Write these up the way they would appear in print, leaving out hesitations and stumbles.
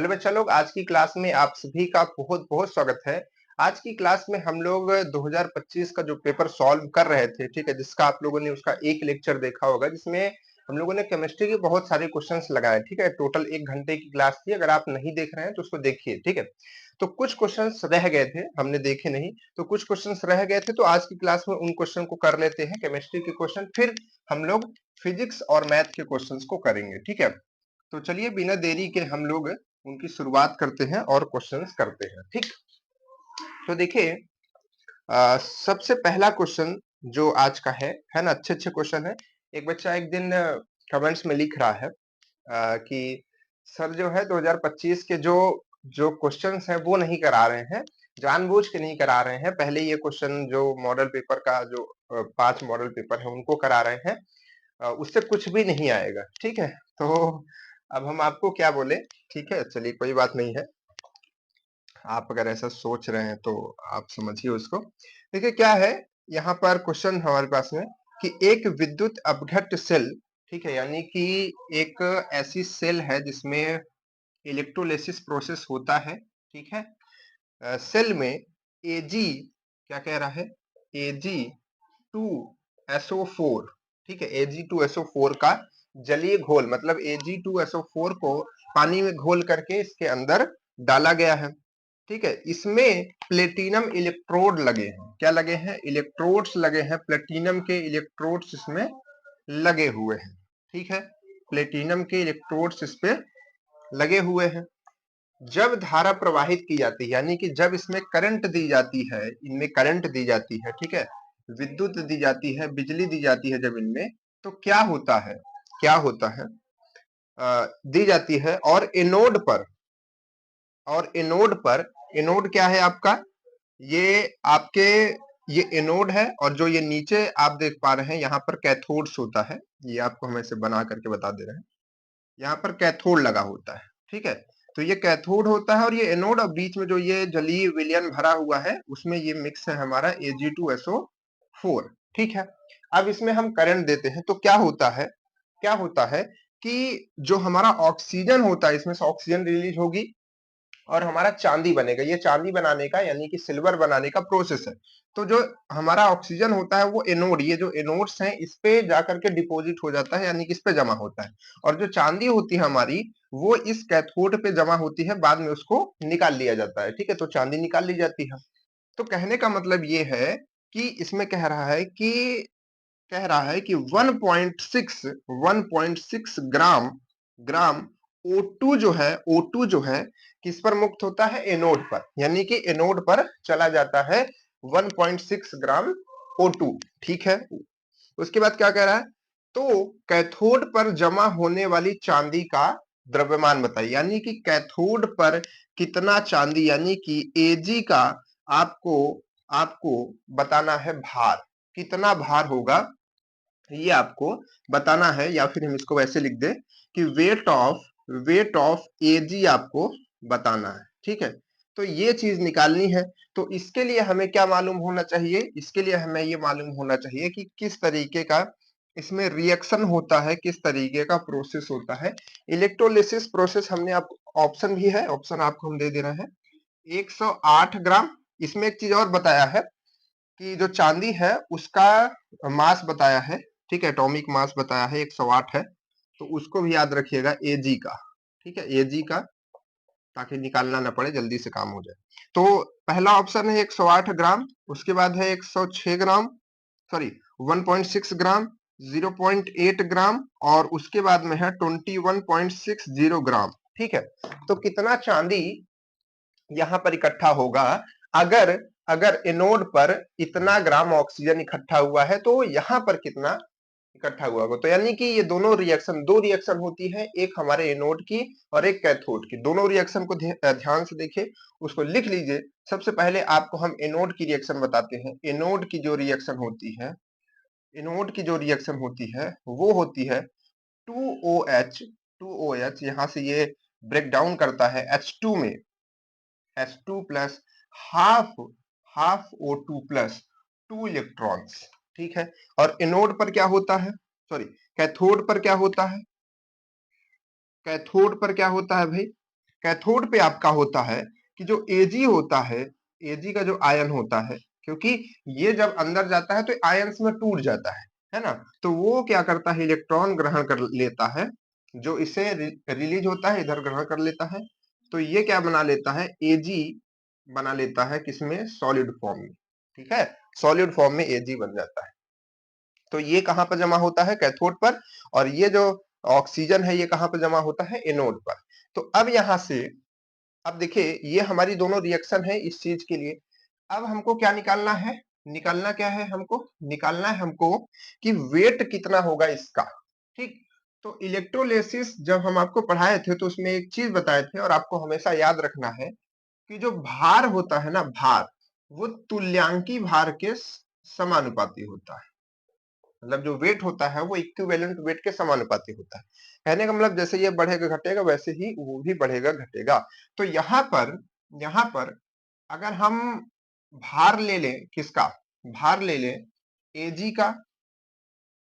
Hello बच्चा लोग, आज की क्लास में आप सभी का बहुत बहुत स्वागत है। आज की क्लास में हम लोग 2025 का जो पेपर सॉल्व कर रहे थे, ठीक है, जिसका आप लोगों ने उसका एक लेक्चर देखा होगा, जिसमें हम लोगों ने केमिस्ट्री के बहुत सारे क्वेश्चंस लगाए, ठीक है। टोटल 1 घंटे की क्लास थी। अगर आप नहीं देख रहे हैं तो उसको देखिए, ठीक है। तो कुछ क्वेश्चंस रह गए थे, हमने देखे नहीं, तो कुछ क्वेश्चंस रह गए थे, तो आज की क्लास में उन क्वेश्चन को कर लेते हैं, केमिस्ट्री के क्वेश्चन, फिर हम लोग फिजिक्स और मैथ के क्वेश्चंस को करेंगे, ठीक है। तो चलिए बिना देरी के हम लोग उनकी शुरुआत करते हैं और क्वेश्चंस करते हैं, ठीक। तो देखिए, सबसे पहला क्वेश्चन जो आज का है ना, अच्छे अच्छे क्वेश्चन है। एक बच्चा एक दिन कमेंट्स में लिख रहा है कि सर जो है 2025 के जो जो क्वेश्चंस हैं वो नहीं करा रहे हैं, जानबूझ के नहीं करा रहे हैं। पहले ये क्वेश्चन जो मॉडल पेपर का जो 5 मॉडल पेपर है उनको करा रहे हैं, उससे कुछ भी नहीं आएगा, ठीक है। तो अब हम आपको क्या बोले, ठीक है, चलिए कोई बात नहीं है। आप अगर ऐसा सोच रहे हैं तो आप समझिए उसको। देखिए क्या है, यहाँ पर क्वेश्चन हमारे पास में कि एक विद्युत अपघट्ट सेल, ठीक है, यानी कि एक ऐसी सेल है जिसमें इलेक्ट्रोलिसिस प्रोसेस होता है, ठीक है। सेल में एजी क्या कह रहा है, Ag2SO4, ठीक है, Ag2SO4 का जलीय घोल, मतलब Ag2SO4 को पानी में घोल करके इसके अंदर डाला गया है, ठीक है। इसमें प्लेटिनम इलेक्ट्रोड लगे हैं। क्या लगे हैं? इलेक्ट्रोड्स लगे हैं, प्लेटिनम के इलेक्ट्रोड्स इसमें लगे हुए हैं, ठीक है। प्लेटिनम के इलेक्ट्रोड्स इस पे लगे हुए हैं। जब धारा प्रवाहित की जाती है, यानी कि जब इसमें करंट दी जाती है, इनमें करंट दी जाती है, ठीक है, विद्युत दी जाती है, बिजली दी जाती है जब इनमें, तो क्या होता है, क्या होता है, दी जाती है। और एनोड पर, और एनोड पर, एनोड क्या है आपका, ये आपके, ये एनोड है, और जो ये नीचे आप देख पा रहे हैं यहाँ पर कैथोड्स होता है। ये आपको हम ऐसे बना करके बता दे रहे हैं, यहाँ पर कैथोड लगा होता है, ठीक है। तो ये कैथोड होता है और ये एनोड, और बीच में जो ये जलीय विलयन भरा हुआ है उसमें ये मिक्स है हमारा Ag2SO4, ठीक है। अब इसमें हम करंट देते हैं तो क्या होता है, क्या होता है कि जो हमारा ऑक्सीजन होता है, इसमें से ऑक्सीजन रिलीज होगी और हमारा चांदी बनेगा। ये चांदी बनाने का, यानी कि सिल्वर बनाने का प्रोसेस है। तो जो हमारा ऑक्सीजन होता है वो एनोड, ये जो एनोड्स हैं इस पे जाकर के डिपॉजिट हो जाता है, यानी कि इस पे जमा होता है। और जो चांदी होती है हमारी, वो इस कैथोड पे जमा होती है, बाद में उसको निकाल लिया जाता है, ठीक है। तो चांदी निकाल ली जाती है। तो कहने का मतलब ये है कि इसमें कह रहा है कि 1.6 ग्राम ग्राम O2 जो है, O2 जो है किस पर मुक्त होता है, एनोड पर, यानी कि एनोड पर चला जाता है 1.6 ग्राम O2, ठीक है। उसके बाद क्या कह रहा है, तो कैथोड पर जमा होने वाली चांदी का द्रव्यमान बताइए, यानी कि कैथोड पर कितना चांदी, यानी कि Ag का आपको आपको बताना है भार, कितना भार होगा ये आपको बताना है। या फिर हम इसको वैसे लिख दें कि वेट ऑफ Ag आपको बताना है, ठीक है। तो ये चीज निकालनी है। तो इसके लिए हमें क्या मालूम होना चाहिए, इसके लिए हमें ये मालूम होना चाहिए कि किस तरीके का इसमें रिएक्शन होता है, किस तरीके का प्रोसेस होता है। इलेक्ट्रोलिसिस प्रोसेस हमने, आप ऑप्शन भी है, ऑप्शन आपको हम दे दे रहे हैं। 108 ग्राम। इसमें एक चीज और बताया है कि जो चांदी है उसका मास बताया है, ठीक है, एटॉमिक मास बताया है 108 है। तो उसको भी याद रखिएगा, Ag का, ठीक है, Ag का, ताकि निकालना ना पड़े, जल्दी से काम हो जाए। तो पहला ऑप्शन है 108 ग्राम, उसके बाद है 106 ग्राम, सॉरी 1.6 ग्राम, 0.8 ग्राम, और उसके बाद में है 21.60 ग्राम, ठीक है। तो कितना चांदी यहाँ पर इकट्ठा होगा, अगर अगर एनोड पर इतना ग्राम ऑक्सीजन इकट्ठा हुआ है, तो यहाँ पर कितना इकट्ठा हुआ होगा। तो यानी कि ये दोनों रिएक्शन, दो रिएक्शन होती है, एक हमारे एनोड की और एक कैथोड की। दोनों रिएक्शन को ध्यान से देखिए, उसको लिख लीजिए। सबसे पहले आपको हम एनोड की रिएक्शन बताते हैं। एनोड की जो रिएक्शन होती है, एनोड की जो रिएक्शन होती है वो होती है 2OH यहाँ से ये ब्रेक डाउन करता है H2 में, H2 plus half half O2 plus 2 electrons, ठीक है। और एनोड पर क्या होता है, सॉरी कैथोड पर क्या होता है, कैथोड पर क्या होता है भाई, कैथोड पे आपका होता है कि जो Ag होता है, Ag का जो आयन होता है, क्योंकि ये जब अंदर जाता है तो आयंस में टूट जाता है ना, तो वो क्या करता है, इलेक्ट्रॉन ग्रहण कर लेता है, जो इसे रिलीज होता है इधर ग्रहण कर लेता है, तो ये क्या बना लेता है, Ag बना लेता है, किसमें, सॉलिड फॉर्म में। ठीक है, सॉलिड फॉर्म में Ag बन जाता है। तो ये कहां पर जमा होता है, कैथोड पर, और ये जो ऑक्सीजन है ये कहां पर जमा होता है, एनोड पर। तो अब यहां से, अब देखिए ये हमारी दोनों रिएक्शन है इस चीज के लिए। अब हमको क्या निकालना है, निकालना क्या है हमको, निकालना है हमको कि वेट कितना होगा इसका। ठीक, तो इलेक्ट्रोलिसिस जब हम आपको पढ़ाए थे तो उसमें एक चीज बताए थे और आपको हमेशा याद रखना है कि जो भार होता है ना, भार, वो तुल्यांकी भार के समानुपाती होता है। मतलब जो वेट होता है वो इक्विवेलेंट वेट के समानुपाती होता है। कहने का मतलब जैसे ये बढ़ेगा घटेगा वैसे ही वो भी बढ़ेगा घटेगा। तो यहाँ पर अगर हम भार ले लें, किसका भार ले लें, एजी का,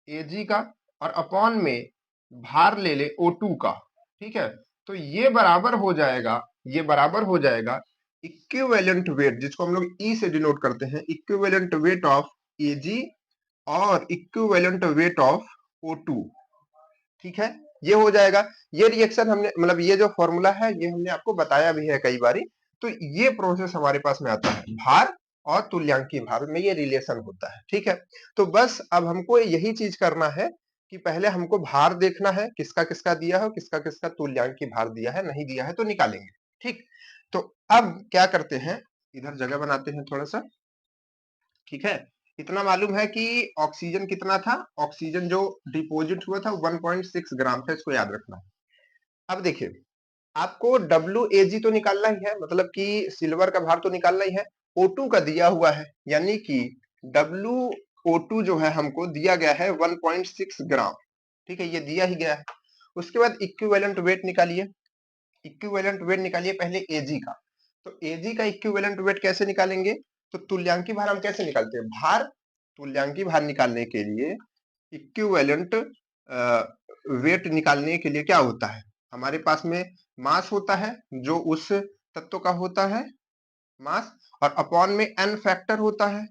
एजी का, और अपॉन में भार ले ले O2 का। ठीक है, तो ये बराबर हो जाएगा, ये बराबर हो जाएगा इक्विवेलेंट वेट, जिसको हम लोग ई से डिनोट करते हैं, इक्विवेलेंट वेट ऑफ एजी और इक्विवेलेंट वेट ऑफ O2। ठीक है, ये हो जाएगा। ये रिएक्शन हमने, मतलब ये जो फॉर्मूला है ये हमने आपको बताया भी है कई बारी। तो ये प्रोसेस हमारे पास में आता है, भार और तुल्यांकी भार में ये रिलेशन होता है। ठीक है, तो बस अब हमको यही चीज करना है कि पहले हमको भार देखना है किसका किसका दिया है, किसका किसका तुल्यांकी भार दिया है, नहीं दिया है तो निकालेंगे। ठीक, तो अब क्या करते हैं, इधर जगह बनाते हैं थोड़ा सा। ठीक है, इतना मालूम है कि ऑक्सीजन कितना था, ऑक्सीजन जो डिपोजिट हुआ था 1.6 ग्राम था, इसको याद रखना। अब देखिए आपको WAG तो निकालना ही है, मतलब कि सिल्वर का भार तो निकालना ही है। O2 का दिया हुआ है, यानी कि WO2 जो है हमको दिया गया है 1.6 ग्राम। ठीक है, ये दिया ही गया है। उसके बाद इक्विवेलेंट वेट निकालिए, इक्विवेलेंट वेट निकालिए पहले Ag का। तो Ag का इक्विवेलेंट वेट कैसे निकालेंगे, तो तुल्यांकी भार हम कैसे निकालते हैं, भार, तुल्यांकी भार निकालने के लिए इक्विवेलेंट वेट निकालने के लिए क्या होता है, हमारे पास में मास होता है जो उस तत्व का होता है, मास, और अपॉन में n फैक्टर होता है,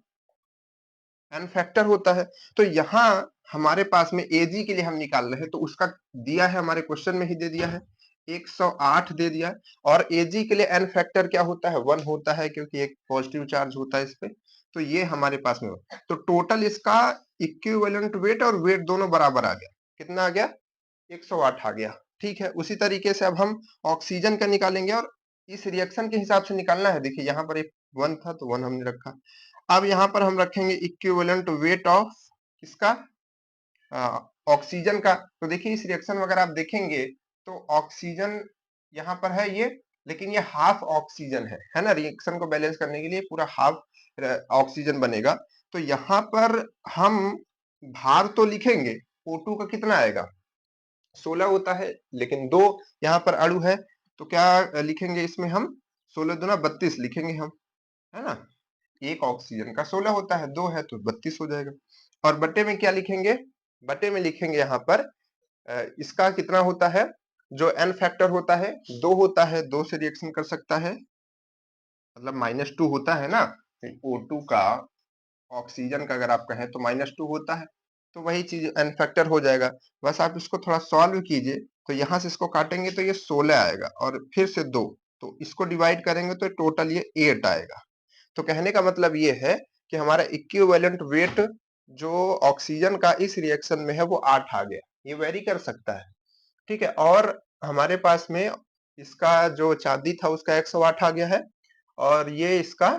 n फैक्टर होता है। तो यहाँ हमारे पास में Ag के लिए हम निकाल रहे हैं, तो उसका दिया है हमारे क्वेश्चन में ही दे दिया है, 108 दे दिया है। और Ag के लिए n फैक्टर क्या होता है, 1 होता है, क्योंकि एक पॉजिटिव चार्ज होता है इस पे। तो ये हमारे पास में, तो टोटल इसका इक्विवेलेंट वेट और वेट दोनों बराबर आ गया, कितना आ गया, 108 आ गया। ठीक है, उसी तरीके से अब हम ऑक्सीजन का निकालेंगे और इस रिएक्शन के हिसाब से निकालना है। देखिए यहाँ पर एक 1 था तो 1 हमने रखा। अब यहाँ पर हम रखेंगे इक्विवेलेंट वेट ऑफ किसका, ऑक्सीजन का। तो देखिए इस रिएक्शन में अगर आप देखेंगे तो ऑक्सीजन यहाँ पर है ये, लेकिन ये हाफ ऑक्सीजन है ना, रिएक्शन को बैलेंस करने के लिए पूरा हाफ ऑक्सीजन बनेगा। तो यहाँ पर हम भार तो लिखेंगे, O2 का कितना आएगा, 16 होता है, लेकिन 2 यहाँ पर अणु है, तो क्या लिखेंगे इसमें हम, 16 दूना 32 लिखेंगे हम, है ना। एक ऑक्सीजन का 16 होता है, 2 है तो 32 हो जाएगा। और बटे में क्या लिखेंगे, बटे में लिखेंगे यहाँ पर इसका कितना होता है, जो n फैक्टर होता है 2 होता है, 2 से रिएक्शन कर सकता है, मतलब -2 होता है ना। O2 का, ऑक्सीजन का अगर आप कहें तो -2 होता है, तो वही चीज n फैक्टर हो जाएगा। बस आप इसको थोड़ा सॉल्व कीजिए, तो यहाँ से इसको काटेंगे तो ये 16 आएगा, और फिर से 2, तो इसको डिवाइड करेंगे तो टोटल ये 8 आएगा। तो कहने का मतलब ये है कि हमारा इक्विवेलेंट वेट जो ऑक्सीजन का इस रिएक्शन में है वो 8 आ गया। ये वेरी कर सकता है। ठीक है, और हमारे पास में इसका जो चांदी था उसका 108 आ गया है, और ये इसका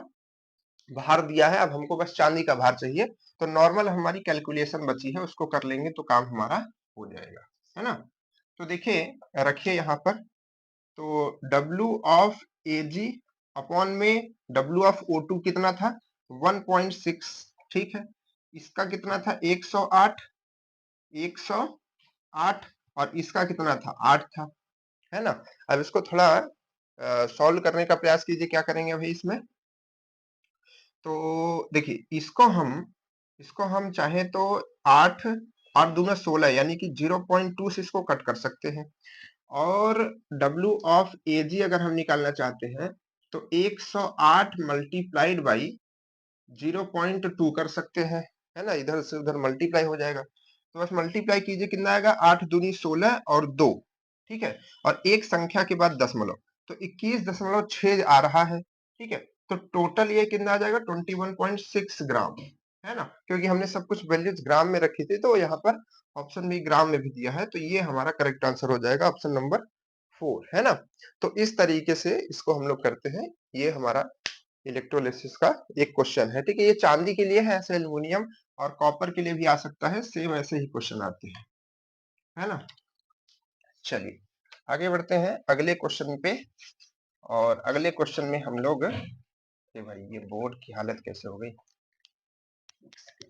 भार दिया है। अब हमको बस चांदी का भार चाहिए, तो नॉर्मल हमारी कैलकुलेशन बची है उसको कर लेंगे तो काम हमारा हो जाएगा, है ना। तो देखिए, रखिए यहाँ पर, तो W ऑफ Ag अपॉन में W ऑफ O2 कितना था, 1.6। ठीक है, इसका कितना था, 108, 108, और इसका कितना था, 8 था, है ना। अब इसको थोड़ा सॉल्व करने का प्रयास कीजिए, क्या करेंगे अभी इसमें, तो देखिए इसको हम चाहे तो 8 और दूना 16, यानी कि 0.2 से इसको कट कर सकते हैं। और W ऑफ Ag अगर हम निकालना चाहते हैं तो 108 मल्टीप्लाइड बाई 0.2 कर सकते हैं, है ना, इधर से उधर मल्टीप्लाई हो जाएगा, तो बस मल्टीप्लाई कीजिए, कितना आएगा 8 दूनी 16 और 2, ठीक है, और एक संख्या के बाद दशमलव, तो 21.6 आ रहा है, ठीक है, तो टोटल ये कितना आ जाएगा 21.6 ग्राम, है ना, क्योंकि हमने सब कुछ वैल्यूज ग्राम में रखी थी, तो यहाँ पर ऑप्शन भी ग्राम में भी दिया है, तो ये हमारा करेक्ट आंसर हो जाएगा ऑप्शन नंबर 4, है ना। तो इस तरीके से इसको हम लोग करते हैं, ये हमारा इलेक्ट्रोलिसिस का एक क्वेश्चन है, ठीक है, ये चांदी के लिए है, ऐसे एल्युमिनियम और कॉपर के लिए भी आ सकता है, सेम ऐसे ही क्वेश्चन आते हैं, है ना। चलिए आगे बढ़ते हैं अगले क्वेश्चन पे, और अगले क्वेश्चन में हम लोग, भाई ये बोर्ड की हालत कैसे हो गई,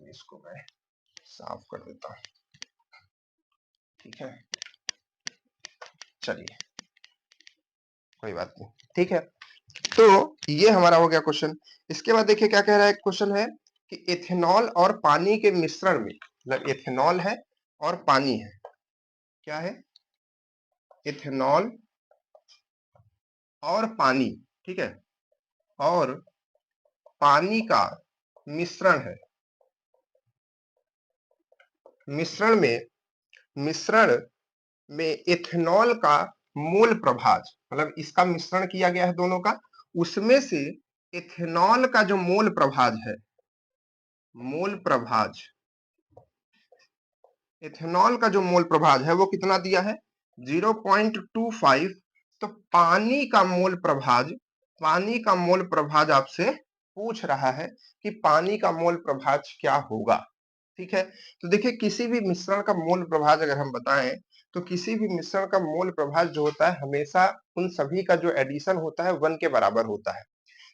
इसको मैं साफ कर देता हूँ, ठीक है, चलिए कोई बात नहीं, ठीक है, तो ये हमारा हो गया क्वेश्चन। इसके बाद देखिए क्या कह रहा है, क्वेश्चन है कि एथेनॉल और पानी के मिश्रण में, मतलब एथेनॉल है और पानी है, क्या है, एथेनॉल और पानी, ठीक है, और पानी का मिश्रण है, मिश्रण में एथेनॉल का मोल प्रभाज, मतलब इसका मिश्रण किया गया है दोनों का, उसमें से एथेनॉल का जो मोल प्रभाज है, मोल प्रभाज, एथेनॉल का जो मोल प्रभाज है वो कितना दिया है 0.25, तो पानी का मोल प्रभाज, पानी का मोल प्रभाज आपसे पूछ रहा है कि पानी का मोल प्रभाज क्या होगा, ठीक है। तो देखिए किसी भी मिश्रण का मोल प्रभाज अगर हम बताएं, तो किसी भी मिश्रण का मोल प्रभाज जो होता है हमेशा उन सभी का जो एडिशन होता है 1 के बराबर होता है।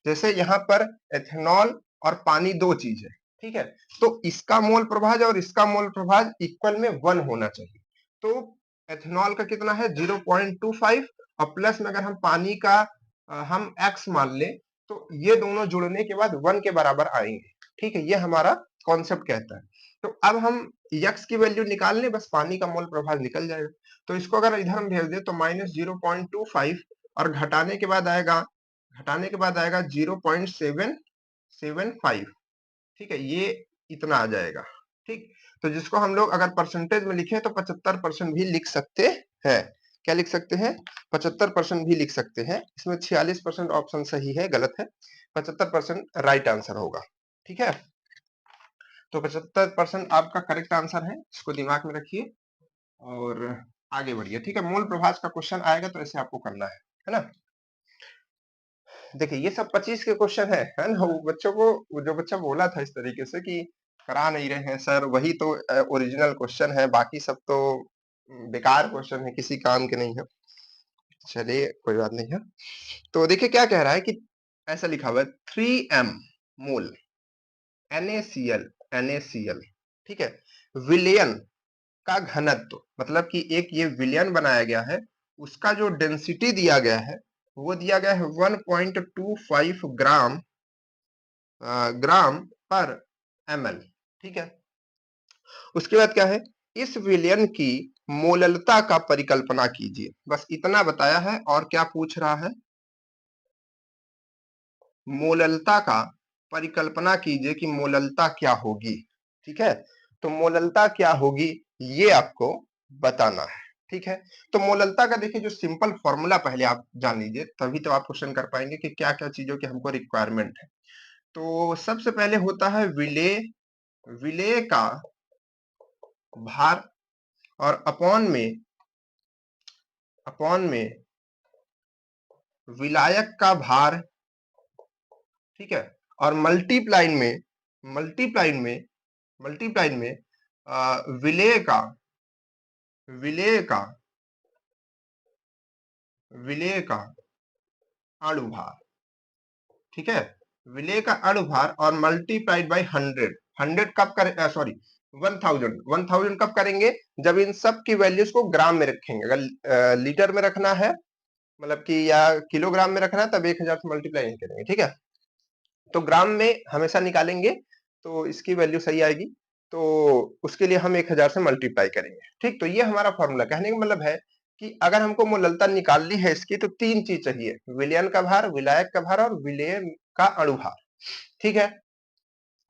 जैसे यहाँ पर एथेनॉल और पानी दो चीज है, ठीक है, तो इसका मोल प्रभाज और इसका मोल प्रभाज इक्वल में 1 होना चाहिए, तो एथेनॉल का कितना है 0.25, और प्लस में अगर हम पानी का हम x मान ले, तो ये दोनों जुड़ने के बाद 1 के बराबर आएंगे, ठीक है, ये हमारा कॉन्सेप्ट कहता है। तो अब हम x की वैल्यू निकाल लें, बस पानी का मोल प्रभाज निकल जाएगा, तो इसको अगर इधर हम भेज दें तो -0.25, और घटाने के बाद आएगा 0.775, ठीक है, ये इतना आ जाएगा, ठीक, तो जिसको हम लोग अगर परसेंटेज में लिखें तो 75% भी लिख सकते हैं, क्या लिख सकते हैं 75% भी लिख सकते हैं, इसमें 46% ऑप्शन सही है, गलत है, 75% राइट आंसर होगा, ठीक है, तो 75% आपका करेक्ट आंसर है, इसको दिमाग में रखिए और आगे बढ़िए, ठीक है। मूल प्रभाज का क्वेश्चन आएगा तो ऐसे आपको करना है ना। देखिए ये सब 25 के क्वेश्चन है ना, वो बच्चों को, जो बच्चा बोला था इस तरीके से कि करा नहीं रहे हैं सर, वही तो ओरिजिनल क्वेश्चन है, बाकी सब तो बेकार क्वेश्चन है, किसी काम के नहीं है, चलिए कोई बात नहीं है। तो देखिए क्या कह रहा है कि ऐसा लिखा हुआ है 3m मोल NaCl, ठीक है, विलयन का घनत्व, मतलब कि एक ये विलयन बनाया गया है, उसका जो डेंसिटी दिया गया है वो दिया गया है 1.25 ग्राम पर ml, ठीक है। उसके बाद क्या है, इस विलयन की मोललता का परिकल्पना कीजिए, बस इतना बताया है, और क्या पूछ रहा है, मोललता का परिकल्पना कीजिए कि मोललता क्या होगी, ठीक है, तो मोललता क्या होगी ये आपको बताना है, ठीक है। तो मोललता का देखिए जो सिंपल फॉर्मूला पहले आप जान लीजिए, तभी तो आप क्वेश्चन कर पाएंगे कि क्या क्या चीजों की हमको रिक्वायरमेंट है। तो सबसे पहले होता है विलेय, विलेय का भार, और अपॉन में विलायक का भार, ठीक है, और मल्टीप्लाइन में विलेय का विलेय का अणुभार, ठीक है, विलेय का अणुभार, और मल्टीप्लाइड बाय 100 कब करें, सॉरी 1000 कब करेंगे, जब इन सब की वैल्यूज को ग्राम में रखेंगे, अगर लीटर में रखना है, मतलब कि या किलोग्राम में रखना है, तब 1000 से मल्टीप्लाई नहीं करेंगे, ठीक है, तो ग्राम में हमेशा निकालेंगे, तो इसकी वैल्यू सही आएगी, तो उसके लिए हम 1000 से मल्टीप्लाई करेंगे, ठीक, तो ये हमारा फॉर्मूला, कहने का मतलब है कि अगर हमको मोललता निकालनी है इसकी तो 3 चीज चाहिए, विलयन का भार, विलायक का भार और विलेय का अणुभार। ठीक है,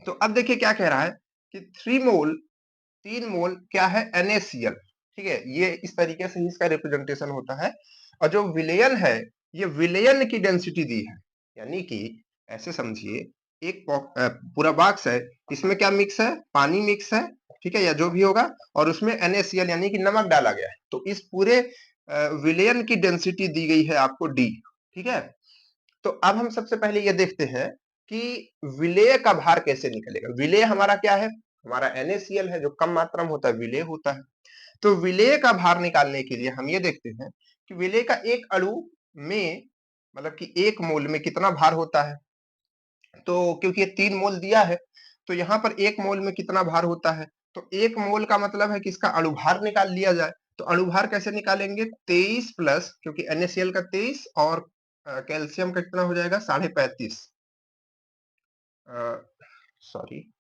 तो अब देखिए क्या कह रहा है कि 3 मोल क्या है, NaCl। ठीक है, ये इस तरीके से इसका रिप्रेजेंटेशन होता है। और जो विलयन है, ये विलयन की डेंसिटी दी है, यानी कि ऐसे समझिए एक पूरा बॉक्स है, इसमें क्या मिक्स है, पानी मिक्स है, ठीक है, या जो भी होगा, और उसमें NaCl यानी कि नमक डाला गया है। तो इस पूरे विलयन की डेंसिटी दी गई है आपको D। ठीक है, तो अब हम सबसे पहले ये देखते हैं कि विलेय का भार कैसे निकलेगा। विलेय हमारा क्या है, हमारा NaCl है, जो कम मात्रा में होता है विलेय होता है। तो विलेय का भार निकालने के लिए हम ये देखते हैं कि विलेय का एक अणु में, मतलब कि 1 मोल में कितना भार होता है। तो क्योंकि ये 3 मोल दिया है, तो यहाँ पर 1 मोल में कितना भार होता है, तो 1 मोल का मतलब है कि इसका अणुभार निकाल लिया जाए। तो अणुभार कैसे निकालेंगे, 23 प्लस, क्योंकि NaCl का 23 और कैल्शियम का कितना हो जाएगा, 35.5, सॉरी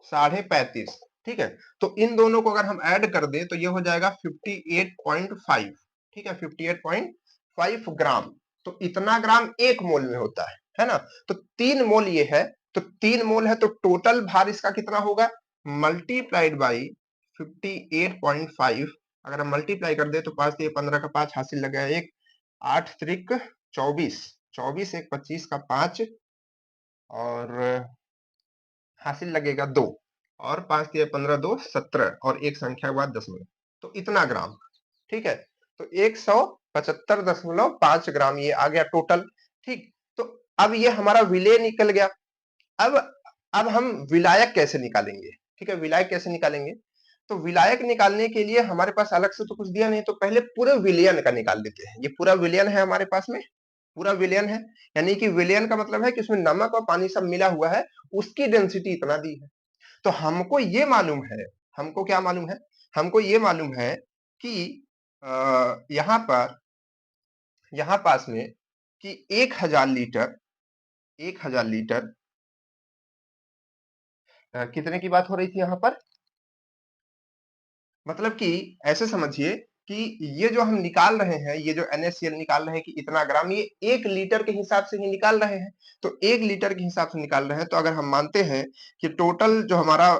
35.5। ठीक है, तो इन दोनों को अगर हम ऐड कर दें तो ये हो जाएगा 58.5। ठीक है, 58.5 ग्राम। तो इतना ग्राम 1 मोल में होता है ना। तो 3 मोल ये है, तो 3 मोल है, तो टोटल भार इसका कितना होगा, मल्टीप्लाइड बाई 58.5। अगर हम मल्टीप्लाई कर दे तो 5 दिए 15 का 5 हासिल लगा 1, 8 त्रिक 24, 24 1 25 का 5, और हासिल लगेगा 2, और 5 दिए 15 2 17, और एक संख्या के बाद दशमलव, तो इतना ग्राम। ठीक है, तो 175.5 ग्राम ये आ गया टोटल। ठीक, तो अब ये हमारा विलेय निकल गया। अब हम विलायक कैसे निकालेंगे। ठीक है, विलायक कैसे निकालेंगे, तो विलायक निकालने के लिए हमारे पास अलग से तो कुछ दिया नहीं, तो पहले पूरे विलयन का निकाल लेते हैं। ये पूरा विलयन है हमारे पास में, पूरा विलयन है, यानी कि विलयन का मतलब है कि उसमें नमक और पानी सब मिला हुआ है, उसकी डेंसिटी इतना दी है। तो हमको ये मालूम है, हमको क्या मालूम है, हमको ये मालूम है कि यहाँ पास में कि 1000 लीटर, 1000 लीटर कितने की बात हो रही थी यहाँ पर, मतलब कि ऐसे समझिए कि ये जो हम निकाल रहे हैं, ये जो NaCl निकाल रहे हैं कि इतना ग्राम, ये 1 लीटर के हिसाब से ही निकाल रहे हैं। तो 1 लीटर के हिसाब से निकाल रहे हैं, तो अगर हम मानते हैं कि टोटल जो हमारा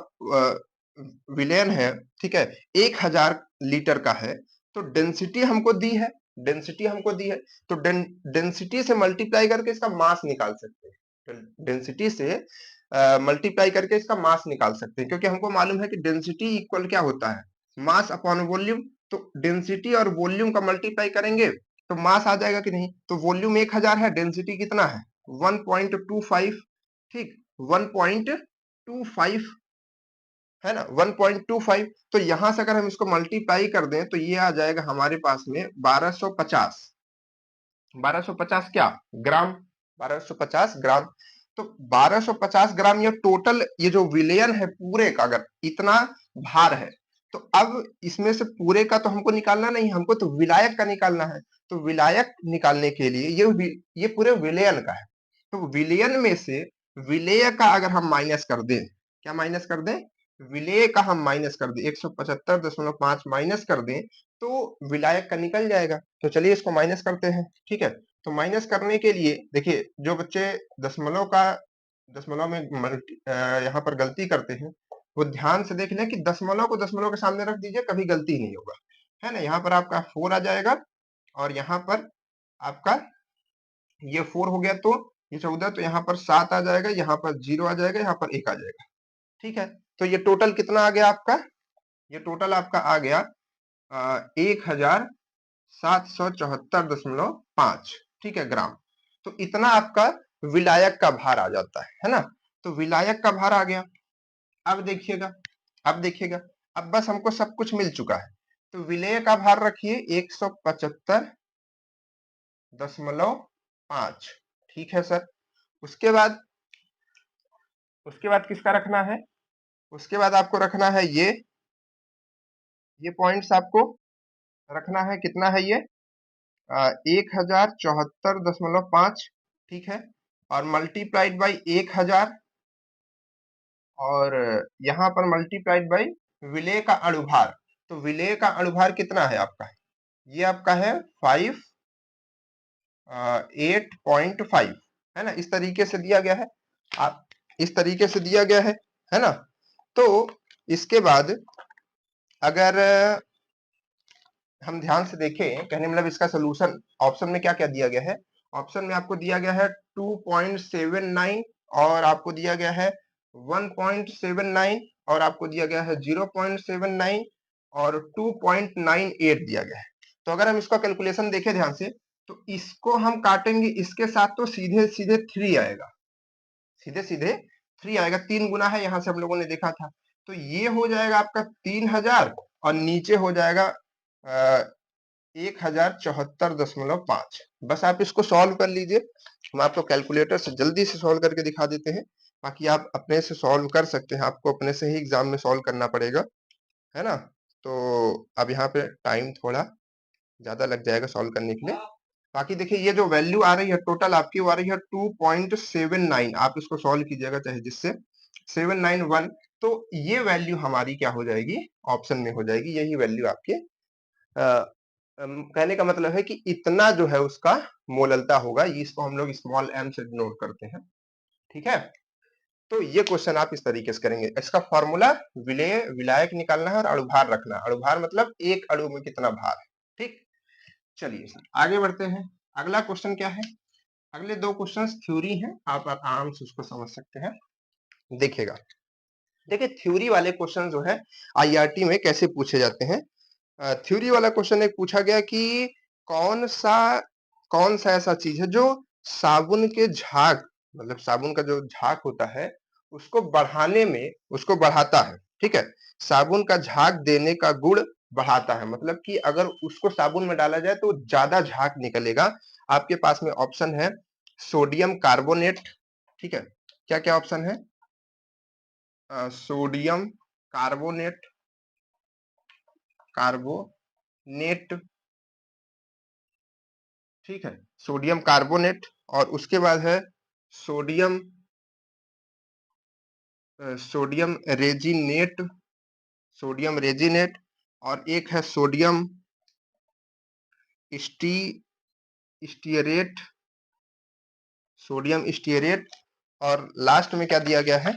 विलयन है, ठीक है, 1000 लीटर का है, तो डेंसिटी हमको दी है, डेंसिटी हमको दी है, तो डेंसिटी से मल्टीप्लाई करके इसका मास निकाल सकते हैं। डेंसिटी से मल्टीप्लाई करके इसका मास निकाल सकते हैं, क्योंकि हमको मालूम है कि डेंसिटी इक्वल क्या होता है, मास अपॉन वॉल्यूम। तो डेंसिटी और वॉल्यूम का मल्टीप्लाई करेंगे तो मास आ जाएगा कि नहीं। तो वॉल्यूम 1000 है, डेंसिटी कितना है 1.25। ठीक, 1.25 है ना, 1.25। तो यहां से अगर हम इसको मल्टीप्लाई कर दें तो ये आ जाएगा हमारे पास में 1250, 1250 क्या ग्राम, 1250 ग्राम। तो 1250 ग्राम ये टोटल, ये जो विलयन है पूरे का अगर इतना भार है, तो अब इसमें से पूरे का तो हमको निकालना नहीं, हमको तो विलायक का निकालना है। तो विलायक निकालने के लिए ये पूरे विलयन का है, तो विलयन में से विलेय का अगर हम माइनस कर दें, क्या माइनस कर दें, विलेय का हम माइनस कर दें, 175.5 माइनस कर दें, तो विलायक का निकल जाएगा। तो चलिए इसको माइनस करते हैं। ठीक है, तो माइनस करने के लिए देखिए, जो बच्चे दशमलव में यहाँ पर गलती करते हैं, वो ध्यान से देख लें कि दशमलव को दशमलव के सामने रख दीजिए, कभी गलती नहीं होगा, है ना। यहाँ पर आपका 4 आ जाएगा, और यहाँ पर आपका ये 4 हो गया, तो ये 14, तो यहाँ पर 7 आ जाएगा, यहाँ पर 0 आ जाएगा, यहाँ पर 1 आ जाएगा। ठीक है, तो ये टोटल कितना आ गया आपका, ये टोटल आपका आ गया 1774.5, ठीक है, ग्राम। तो इतना आपका विलायक का भार आ जाता है ना। तो विलायक का भार आ गया। अब देखिएगा, अब देखिएगा, अब बस हमको सब कुछ मिल चुका है। तो विलेय का भार रखिए 175.5, ठीक है सर। उसके बाद किसका रखना है, उसके बाद आपको रखना है ये पॉइंट्स आपको रखना है, कितना है ये 1074.5, ठीक है, और मल्टीप्लाइड बाई 1000, और यहाँ पर मल्टीप्लाइड बाई विलेय का अणुभार। तो विलेय का अणुभार कितना है आपका, ये आपका है 8.5, है ना, इस तरीके से दिया गया है। आप इस तरीके से दिया गया है ना। तो इसके बाद अगर हम ध्यान से देखें, कहने मतलब इसका सोल्यूशन ऑप्शन में क्या क्या दिया गया है। ऑप्शन में आपको दिया गया है 2.79 और आपको दिया गया है 1.79 और आपको दिया गया है 0.79 और 2.98 दिया गया है। तो अगर हम इसका कैलकुलेशन देखें ध्यान से, तो इसको हम काटेंगे इसके साथ तो सीधे सीधे 3 आएगा, सीधे सीधे 3 आएगा, 3 गुना है, यहां से हम लोगों ने देखा था। तो ये हो जाएगा आपका 3000 और नीचे हो जाएगा 1074.5। बस आप इसको सॉल्व कर लीजिए। हम आपको कैलकुलेटर से जल्दी से सॉल्व करके दिखा देते हैं, बाकी आप अपने से सॉल्व कर सकते हैं, आपको अपने से ही एग्जाम में सॉल्व करना पड़ेगा, है ना। तो अब यहाँ पे टाइम थोड़ा ज्यादा लग जाएगा सॉल्व करने के लिए। बाकी देखिए ये जो वैल्यू आ रही है टोटल आपकी, वो आ रही है 2.79। आप इसको सॉल्व कीजिएगा चाहे जिससे 791, तो ये वैल्यू हमारी क्या हो जाएगी, ऑप्शन में हो जाएगी, यही वैल्यू आपके कहने का मतलब है कि इतना जो है उसका मोललता होगा, इसको हम लोग स्मॉल m से डिनोट करते हैं, ठीक है। तो ये क्वेश्चन आप इस तरीके से करेंगे। इसका फॉर्मूला विलेय विलायक निकालना है और अणुभार रखना है। अणुभार मतलब एक अणु में कितना भार है, ठीक। चलिए सर आगे बढ़ते हैं। अगला क्वेश्चन क्या है, अगले दो क्वेश्चंस थ्योरी हैं, आप आराम से उसको समझ सकते हैं। देखिएगा, देखिए थ्योरी वाले क्वेश्चन जो है आईआरटी में कैसे पूछे जाते हैं। थ्योरी वाला क्वेश्चन एक पूछा गया कि कौन सा ऐसा चीज है जो साबुन के झाग, मतलब साबुन का जो झाग होता है उसको बढ़ाने में उसको बढ़ाता है, ठीक है। साबुन का झाग देने का गुण बढ़ाता है, मतलब कि अगर उसको साबुन में डाला जाए तो ज्यादा झाग निकलेगा। आपके पास में ऑप्शन है सोडियम कार्बोनेट, ठीक है। क्या क्या ऑप्शन है, सोडियम कार्बोनेट, कार्बोनेट, ठीक है, सोडियम कार्बोनेट, और उसके बाद है sodium sodium resonate, sodium resonate, और एक है सोडियम स्टी स्टीयरेट, सोडियम स्टीयरेट, और लास्ट में क्या दिया गया है,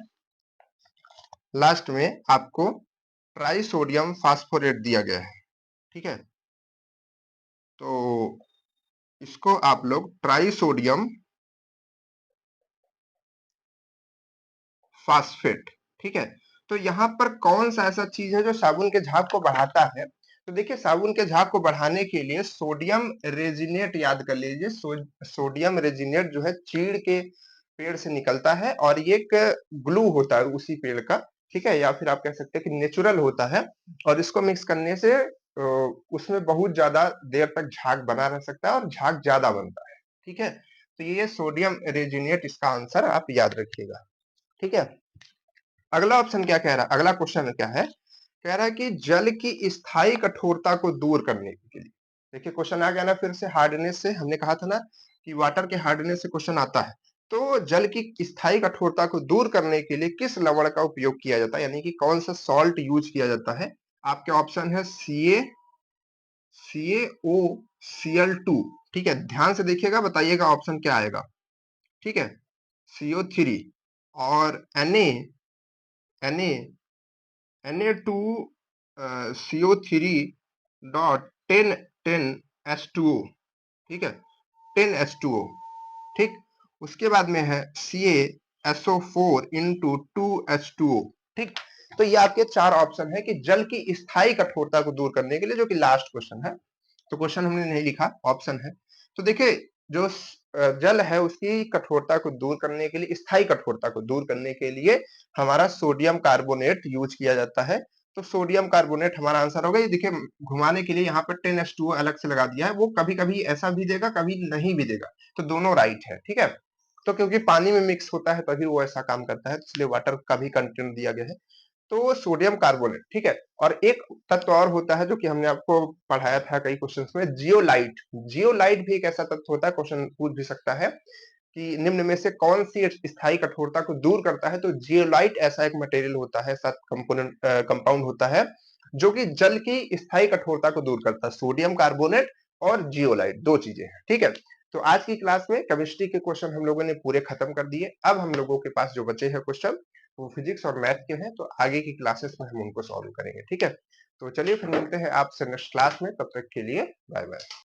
लास्ट में आपको ट्राई सोडियम फास्फोरेट दिया गया है, ठीक है। तो इसको आप लोग ट्राई सोडियम फास्फेट, ठीक है। तो यहाँ पर कौन सा ऐसा चीज है जो साबुन के झाग को बढ़ाता है। तो देखिए साबुन के झाग को बढ़ाने के लिए सोडियम रेजिनेट याद कर लीजिए। सोडियम रेजिनेट जो है चीड़ के पेड़ से निकलता है और ये एक ग्लू होता है उसी पेड़ का, ठीक है, या फिर आप कह सकते हैं कि नेचुरल होता है। और इसको मिक्स करने से उसमें बहुत ज्यादा देर तक झाग बना रह सकता है और झाग ज्यादा बनता है, ठीक है। तो ये सोडियम रेजिनेट इसका आंसर आप याद रखिएगा, ठीक है। अगला ऑप्शन क्या कह रहा है, अगला क्वेश्चन क्या है, कह रहा है कि जल की स्थायी कठोरता को दूर करने के लिए। देखिए क्वेश्चन आ गया ना, फिर से हार्डनेस से, हमने कहा था ना कि वाटर के हार्डनेस से क्वेश्चन आता है। तो जल की स्थायी कठोरता को दूर करने के लिए किस लवण का उपयोग किया जाता है, यानी कि कौन सा सॉल्ट यूज किया जाता है। आपके ऑप्शन है CaO ठीक है, ध्यान से देखिएगा, बताइएगा ऑप्शन क्या आएगा, ठीक है। CO3 और Na Na2CO3.10H2O, ठीक है, 10H2O, ठीक। उसके बाद में है CaSO4 into 2H2O, ठीक। तो ये आपके चार ऑप्शन है कि जल की स्थायी कठोरता को दूर करने के लिए, जो कि लास्ट क्वेश्चन है। तो क्वेश्चन हमने नहीं लिखा, ऑप्शन है। तो देखिए जो जल है उसकी कठोरता को दूर करने के लिए, स्थायी कठोरता को दूर करने के लिए हमारा सोडियम कार्बोनेट यूज किया जाता है। तो सोडियम कार्बोनेट हमारा आंसर होगा। ये देखिए घुमाने के लिए यहाँ पर 10H2O अलग से लगा दिया है, वो कभी कभी ऐसा भी देगा कभी नहीं भी देगा, तो दोनों राइट है, ठीक है। तो क्योंकि पानी में मिक्स होता है तभी वो ऐसा काम करता है, इसलिए वाटर का भी कंटेंट दिया गया है। तो सोडियम कार्बोनेट, ठीक है। और एक तत्व और होता है जो कि हमने आपको पढ़ाया था कई क्वेश्चंस में, जियोलाइट। जियोलाइट भी एक ऐसा तत्व होता है, क्वेश्चन पूछ भी सकता है कि निम्न में से कौन सी स्थायी कठोरता को दूर करता है। तो जियोलाइट ऐसा एक मटेरियल होता है, साथ कंपोनेंट कंपाउंड होता है जो कि जल की स्थायी कठोरता को दूर करता है। सोडियम कार्बोनेट और जियोलाइट 2 चीजें हैं, ठीक है। तो आज की क्लास में केमिस्ट्री के क्वेश्चन हम लोगों ने पूरे खत्म कर दिए। अब हम लोगों के पास जो बचे हैं क्वेश्चन वो फिजिक्स और मैथ के हैं, तो आगे की क्लासेस में हम उनको सॉल्व करेंगे, ठीक है। तो चलिए फिर मिलते हैं आपसे नेक्स्ट क्लास में, तब तक के लिए बाय बाय।